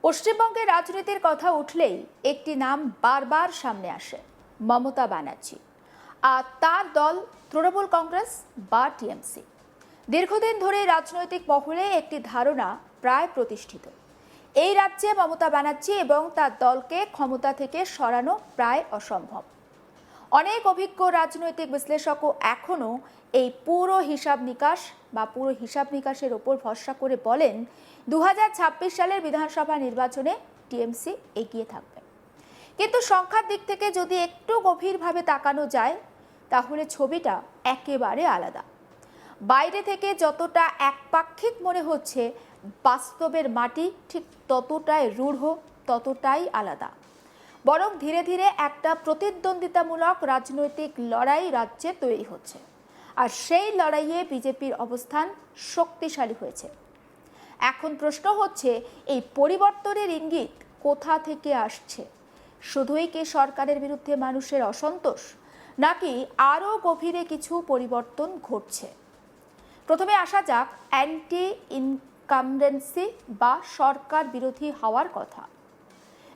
পশ্চিমবঙ্গের রাজনীতির কথা উঠলেই একটি নাম বারবার সামনে আসে, মমতা ব্যানার্জি। আর তার দল তৃণমূল কংগ্রেস বা টিএমসি। দীর্ঘদিন ধরে রাজনৈতিক মহলে একটি ধারণা প্রায় প্রতিষ্ঠিত, এই রাজ্যে মমতা ব্যানার্জি এবং তার দলকে ক্ষমতা থেকে সরানো প্রায় অসম্ভব। অনেক অভিজ্ঞ রাজনৈতিক বিশ্লেষকও এখনও এই পুরো হিসাব নিকাশের ওপর ভরসা করে বলেন 2026 সালের বিধানসভা নির্বাচনে টিএমসি এগিয়ে থাকবে। কিন্তু সংখ্যার দিক থেকে যদি একটু গভীরভাবে তাকানো যায় তাহলে ছবিটা একেবারে আলাদা। বাইরে থেকে যতটা একপাক্ষিক মনে হচ্ছে, বাস্তবের মাটি ঠিক ততটাই রূঢ়, ততটাই আলাদা। বরং ধীরে ধীরে একটা প্রতিদ্বন্দ্বিতামূলক রাজনৈতিক লড়াই রাজ্যে তৈরি হচ্ছে, আর সেই লড়াইয়ে বিজেপির অবস্থান শক্তিশালী হয়েছে। এখন প্রশ্ন হচ্ছে, এই পরিবর্তনের ইঙ্গিত কোথা থেকে আসছে? শুধুই কি সরকারের বিরুদ্ধে মানুষের অসন্তোষ, নাকি আরও গভীরে কিছু পরিবর্তন ঘটছে? প্রথমে আসা যাক অ্যান্টি ইনকামবেন্সি বা সরকার বিরোধী হওয়ার কথা।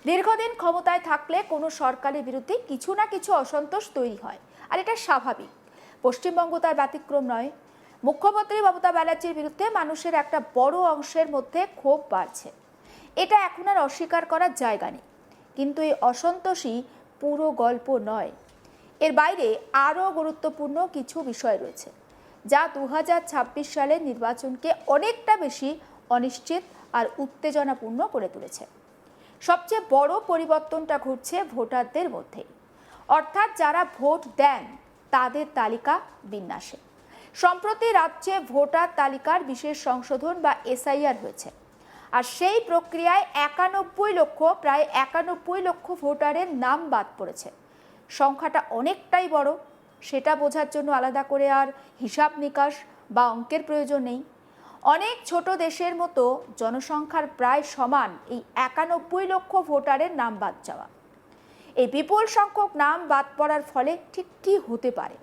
দীর্ঘদিন ক্ষমতায় থাকলে কোনো সরকারের বিরুদ্ধে কিছু না কিছু অসন্তোষ তৈরি হয়, আর এটা স্বাভাবিক। পশ্চিমবঙ্গ তার ব্যতিক্রম নয়। মুখ্যমন্ত্রী মমতা ব্যানার্জির বিরুদ্ধে মানুষের একটা বড় অংশের মধ্যে ক্ষোভ বাড়ছে, এটা এখন আর অস্বীকার করার জায়গা নেই। কিন্তু এই অসন্তোষই পুরো গল্প নয়। এর বাইরে আরও গুরুত্বপূর্ণ কিছু বিষয় রয়েছে, যা 2026 সালের নির্বাচনকে অনেকটা বেশি অনিশ্চিত আর উত্তেজনাপূর্ণ করে তুলেছে। সবচেয়ে বড় পরিবর্তনটা ঘটছে ভোটারদের মধ্যেই, অর্থাৎ যারা ভোট দেন তাদের তালিকা বিন্যাসে। সম্প্রতি রাজ্যে ভোটার তালিকার বিশেষ সংশোধন বা এসআইআর হয়েছে, আর সেই প্রক্রিয়ায় প্রায় 91 লক্ষ ভোটারের নাম বাদ পড়েছে। সংখ্যাটা অনেকটাই বড়, সেটা বোঝার জন্য আলাদা করে আর হিসাব নিকাশ বা অঙ্কের প্রয়োজন নেই। অনেক ছোট দেশের মতো জনসংখ্যার প্রায় সমান এই 91 লক্ষ ভোটারের নাম বাদ যাওয়া। এই বিপুল সংখ্যক নাম বাদ পড়ার ফলে ঠিক কী হতে পারে?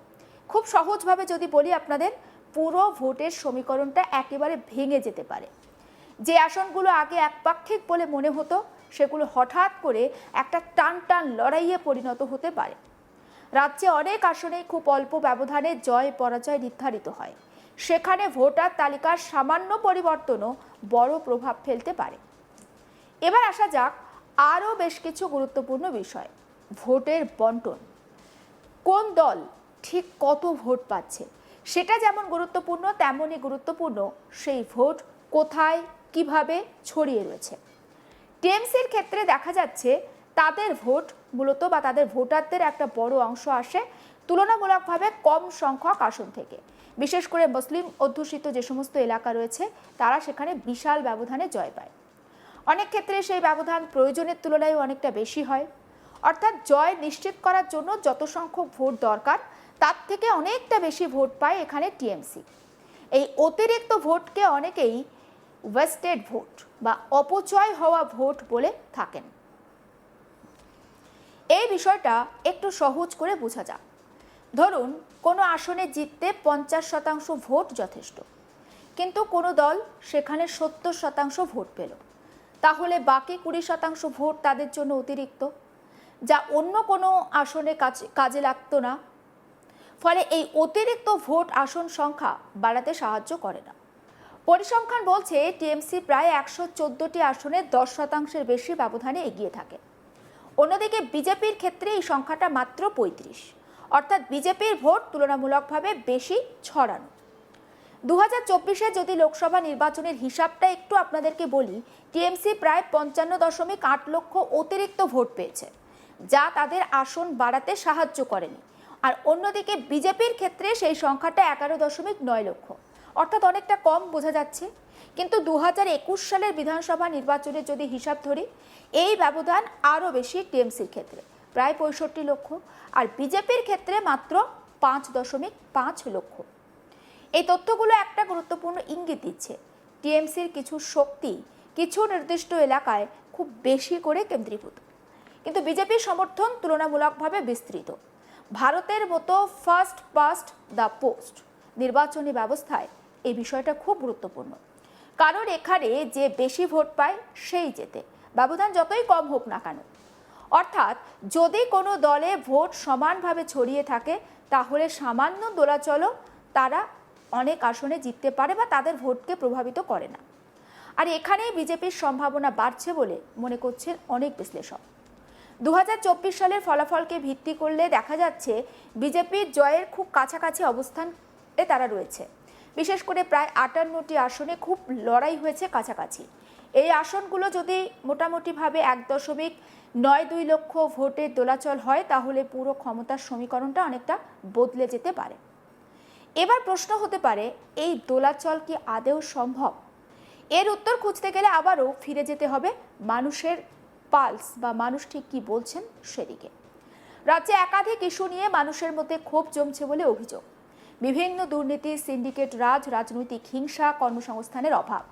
খুব সহজভাবে যদি বলি আপনাদের, পুরো ভোটের সমীকরণটা একেবারে ভেঙে যেতে পারে। যে আসনগুলো আগে একপাক্ষিক বলে মনে হতো, সেগুলো হঠাৎ করে একটা টান লড়াইয়ে পরিণত হতে পারে। রাজ্যে অনেক আসনেই খুব অল্প ব্যবধানে জয় পরাজয় নির্ধারিত হয়। সেখানে ভোটার তালিকার সামান্য পরিবর্তনও বড় প্রভাব ফেলতে পারে। এবার আসা যাক আরও বেশ কিছু গুরুত্বপূর্ণ বিষয়। ভোটের বন্টন, কোন দল ঠিক কত ভোট পাচ্ছে সেটা যেমন গুরুত্বপূর্ণ, তেমনই গুরুত্বপূর্ণ সেই ভোট কোথায় কিভাবে ছড়িয়ে রয়েছে। টিএমসির ক্ষেত্রে দেখা যাচ্ছে তাদের ভোট মূলত বা তাদের ভোটারদের একটা বড় অংশ আসে তুলনামূলকভাবে কম সংখ্যক আসন থেকে। বিশেষ করে মুসলিম অধ্যুষিত যে সমস্ত এলাকা রয়েছে, তারা সেখানে বিশাল ব্যবধানে জয় পায়। অনেক ক্ষেত্রে সেই ব্যবধান প্রয়োজনের তুলনায় অনেকটা বেশি হয়, অর্থাৎ জয় নিশ্চিত করার জন্য যত সংখ্যক ভোট দরকার তার থেকে অনেকটা বেশি ভোট পায় এখানে টিএমসি। এই অতিরিক্ত ভোটকে অনেকেই ওয়েস্টেড ভোট বা অপচয় হওয়া ভোট বলে থাকেন। এই বিষয়টা একটু সহজ করে বোঝা যাক। ধরুন কোনো আসনে জিততে 50% ভোট যথেষ্ট, কিন্তু কোনো দল সেখানে 70% ভোট পেল, তাহলে বাকি 20% ভোট তাদের জন্য অতিরিক্ত, যা অন্য কোনো আসনে কাজে লাগতো না। ফলে এই অতিরিক্ত ভোট আসন সংখ্যা বাড়াতে সাহায্য করে না। পরিসংখ্যান বলছে টিএমসি প্রায় 114টি আসনে 10% বেশি ব্যবধানে এগিয়ে থাকে। অন্যদিকে বিজেপির ক্ষেত্রে এই সংখ্যাটা মাত্র 35, অর্থাৎ বিজেপির ভোট তুলনামূলকভাবে বেশি ছড়ানো। 2024-এ যদি লোকসভা নির্বাচনের হিসাবটা একটু আপনাদেরকে বলি, টিএমসি প্রায় 55.8 লক্ষ অতিরিক্ত ভোট পেয়েছে, যা তাদের আসন বাড়াতে সাহায্য করেনি। আর অন্যদিকে বিজেপির ক্ষেত্রে সেই সংখ্যাটা 11.9 লক্ষ, অর্থাৎ অনেকটা কম বোঝা যাচ্ছে। কিন্তু 2021 সালের বিধানসভা নির্বাচনের যদি হিসাব ধরি, এই ব্যবধান আরও বেশি টিএমসির ক্ষেত্রে, প্রায় 65 লক্ষ, আর বিজেপির ক্ষেত্রে মাত্র 5.5 লক্ষ। এই তথ্যগুলো একটা গুরুত্বপূর্ণ ইঙ্গিত দিচ্ছে, টিএমসির কিছু শক্তি কিছু নির্দিষ্ট এলাকায় খুব বেশি করে কেন্দ্রীভূত, কিন্তু বিজেপির সমর্থন তুলনামূলকভাবে বিস্তৃত। ভারতের মতো ফার্স্ট পাস্ট দ্য পোস্ট নির্বাচনী ব্যবস্থায় এই বিষয়টা খুব গুরুত্বপূর্ণ, কারণ এখানে যে বেশি ভোট পায় সেই জেতে, ব্যবধান যতই কম হোক না কেন। অর্থাৎ যদি কোনো দলে ভোট সমানভাবে ছড়িয়ে থাকে তাহলে সামান্য দোলাচলও তারা অনেক আসনে জিততে পারে বা তাদের ভোটকে প্রভাবিত করে না। আর এখানেই বিজেপির সম্ভাবনা বাড়ছে বলে মনে করছেন অনেক বিশ্লেষক। 2024 সালের ফলাফলকে ভিত্তি করলে দেখা যাচ্ছে বিজেপির জয়ের খুব কাছাকাছি অবস্থানে তারা রয়েছে। বিশেষ করে প্রায় 58টি আসনে খুব লড়াই হয়েছে কাছাকাছি। এই আসনগুলো যদি মোটামুটিভাবে 1.92 লক্ষ ভোটের দোলাচল হয় তাহলে পুরো ক্ষমতার সমীকরণটা অনেকটা বদলে যেতে পারে। এবার প্রশ্ন হতে পারে, এই দোলাচল কি আদৌ সম্ভব? এর উত্তর খুঁজতে গেলে আবারও ফিরে যেতে হবে মানুষের পালস বা মানুষ ঠিক কি বলছেন সেদিকে। রাজ্যে একাধিক ইস্যু নিয়ে মানুষের মধ্যে ক্ষোভ জমছে বলে অভিযোগ। বিভিন্ন দুর্নীতি, সিন্ডিকেট রাজ, রাজনৈতিক হিংসা, কর্মসংস্থানের অভাব,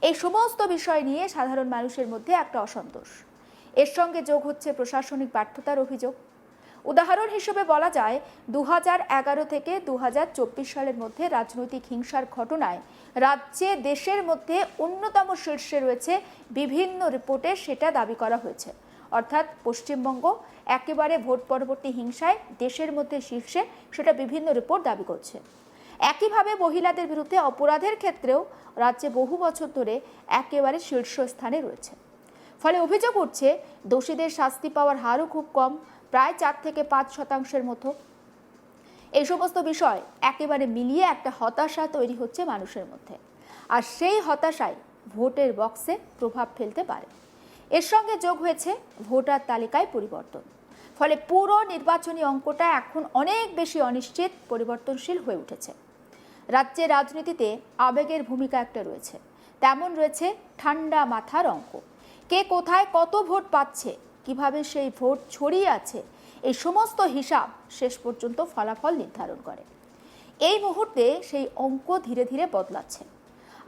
এই সমস্ত বিষয় নিয়ে সাধারণ মানুষের মধ্যে একটা অসন্তোষ। এর সঙ্গে যোগ হচ্ছে প্রশাসনিক ব্যর্থতার অভিযোগ। উদাহরণ হিসেবে বলা যায় 2011 থেকে 2024 সালের মধ্যে রাজনৈতিক হিংসার ঘটনায় রাজ্যে দেশের মধ্যে অন্যতম শীর্ষে রয়েছে বিভিন্ন রিপোর্টে সেটা দাবি করা হয়েছে। অর্থাৎ পশ্চিমবঙ্গ একেবারে ভোট পরবর্তী হিংসায় দেশের মধ্যে শীর্ষে, সেটা বিভিন্ন রিপোর্ট দাবি করছে। একইভাবে মহিলাদের বিরুদ্ধে অপরাধের ক্ষেত্রেও রাজ্যে বহু বছর ধরে একেবারে শীর্ষস্থানে রয়েছে। ফলে অভিযোগ উঠছে দোষীদের শাস্তি পাওয়ার হারও খুব কম, প্রায় 4 থেকে 5% মতো। এই সমস্ত বিষয় একেবারে মিলিয়ে একটা হতাশা তৈরি হচ্ছে মানুষের মধ্যে, আর সেই হতাশায় ভোটের বক্সে প্রভাব ফেলতে পারে। এর সঙ্গে যোগ হয়েছে ভোটার তালিকায় পরিবর্তন। ফলে পুরো নির্বাচনী অঙ্কটা এখন অনেক বেশি অনিশ্চিত, পরিবর্তনশীল হয়ে উঠেছে। রাজ্যের রাজনীতিতে আবেগের ভূমিকা একটা রয়েছে, তেমন রয়েছে ঠান্ডা মাথার অঙ্ক। কে কোথায় কত ভোট পাচ্ছে, কিভাবে সেই ভোট ছড়িয়ে আছে, এই সমস্ত হিসাব শেষ পর্যন্ত ফলাফল নির্ধারণ করে। এই মুহূর্তে সেই অঙ্ক ধীরে ধীরে বদলাচ্ছে,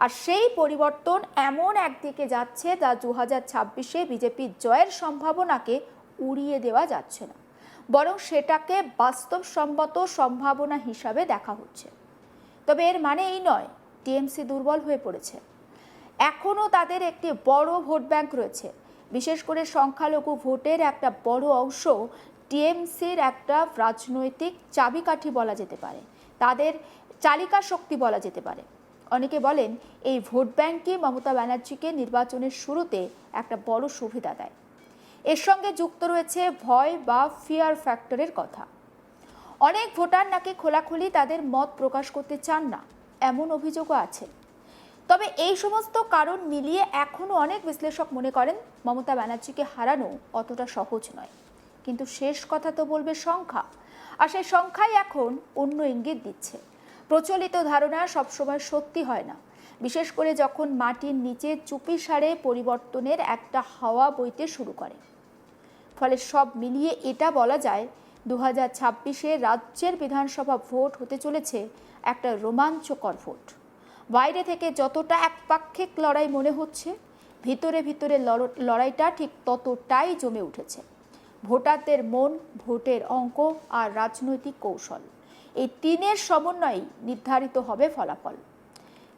আর সেই পরিবর্তন এমন একদিকে যাচ্ছে যা 2026-এ বিজেপির জয়ের সম্ভাবনাকে উড়িয়ে দেওয়া যাচ্ছে না, বরং সেটাকে বাস্তবসম্মত সম্ভাবনা হিসাবে দেখা হচ্ছে। তবে এর মানে এই নয় টিএমসি দুর্বল হয়ে পড়েছে। এখনও তাদের একটি বড় ভোট ব্যাংক রয়েছে। বিশেষ করে সংখ্যালঘু ভোটের একটা বড় অংশ টিএমসির একটা রাজনৈতিক চাবিকাঠি বলা যেতে পারে, তাদের চালিকা শক্তি বলা যেতে পারে। অনেকে বলেন এই ভোট ব্যাংকই মমতা ব্যানার্জিকে নির্বাচনের শুরুতে একটা বড় সুবিধা দেয়। এর সঙ্গে যুক্ত রয়েছে ভয় বা ফিয়ার ফ্যাক্টরের কথা। অনেক ভোটার নাকি খোলাখুলি তাদের মত প্রকাশ করতে চান না, এমন অভিযোগও আছে। তবে এই সমস্ত কারণ মিলিয়ে এখনও অনেক বিশ্লেষক মনে করেন মমতা ব্যানার্জিকে হারানো অতটা সহজ নয়। কিন্তু শেষ কথা তো বলবে সংখ্যা, আর সেই সংখ্যাই এখন অন্য ইঙ্গিত দিচ্ছে। প্রচলিত ধারণা সবসময় সত্যি হয় না, বিশেষ করে যখন মাটির নিচে চুপিসারে পরিবর্তনের একটা হাওয়া বইতে শুরু করে। ফলে সব মিলিয়ে এটা বলা যায় 2026-এ রাজ্যের বিধানসভা ভোট হতে চলেছে একটা রোমাঞ্চকর ভোট। বাইরে থেকে যতটা একপাক্ষিক লড়াই মনে হচ্ছে, ভিতরে ভিতরে লড়াইটা ঠিক ততটাই জমে উঠেছে। ভোটারদের মন, ভোটের অঙ্ক আর রাজনৈতিক কৌশল, এই তিনের সমন্বয়েই নির্ধারিত হবে ফলাফল।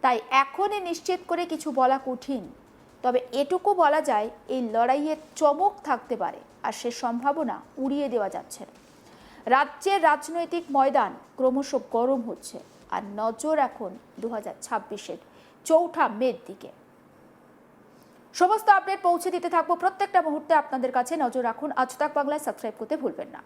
তাই এখনই নিশ্চিত করে কিছু বলা কঠিন, তবে এটুকু বলা যায় এই লড়াইয়ের চমক থাকতে পারে, আর সে সম্ভাবনা উড়িয়ে দেওয়া যাচ্ছে না। রাজ্যের রাজনৈতিক ময়দান ক্রমশ গরম হচ্ছে, আর নজর এখন 2026-এর 4 মের দিকে। সমস্ত আপডেট পৌঁছে দিতে থাকবো প্রত্যেকটা মুহূর্তে আপনাদের কাছে। নজর রাখুন আজ তাক বাংলায়, সাবস্ক্রাইব করতে ভুলবেন না।